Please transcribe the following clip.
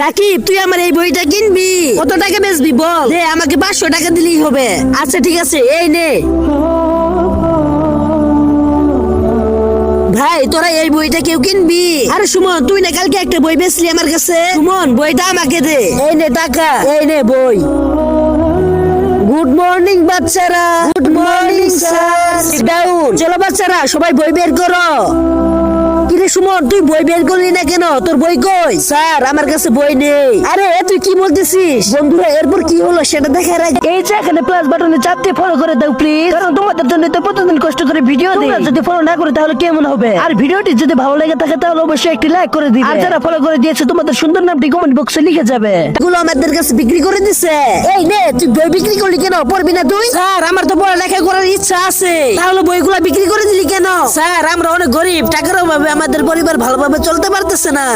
রাকিব, তুই আমার এই বইটা কিনবি? কত টাকা বেচবি বল? দে, আমাকে 500 টাকা দিলেই হবে। আচ্ছা ঠিক আছে, এই নে। ভাই, তোরা এই বইটা কেউ কিনবি? আরে সুমন, তুই না কালকে একটা বই বেচলি আমার কাছে। সুমন, বইটা আমাকে দে। এই নে টাকা, এই নে বই। গুড মর্নিং বাচ্চারা। Good morning sir. ডাউন। চলো বাচ্চারা, সবাই বই বের করো। কিরে সুমন, তুই বই বের করলি না কেন? তোর বই কই? স্যার, আমার কাছে বই নেই। আরে তুই কি বলতেছিস? বন্ধুরা, এরপর কি হলো সেটা দেখার আগে এই যে এখানে প্লাস বাটনে চাপতে ফলো করে দাও প্লিজ, কারণ তোমাদের জন্য তো প্রতিদিন কষ্ট করে ভিডিও দিই। তোমরা যদি ফলো না করে তাহলে কেমন হবে? আর ভিডিওটি যদি ভালো লেগে থাকে তাহলে অবশ্যই একটি লাইক করে দিবে। আর যারা ফলো করে দিয়েছে তোমাদের সুন্দর নামটি কমেন্ট বক্সে লিখে যাবে। এগুলো আমাদের কাছে বিক্রি করে দিছে। এই নে, তুই বই বিক্রি করলি কেন? পড়বি না তুই? স্যার, আমার তো পড়ালেখা করার ইচ্ছা আছে। তাহলে বইগুলো বিক্রি করে দিলি কেন? স্যার, আমরা অনেক গরিব, টাকার অভাবে আমাদের পরিবার ভালোভাবে চলতে পারতেছে না।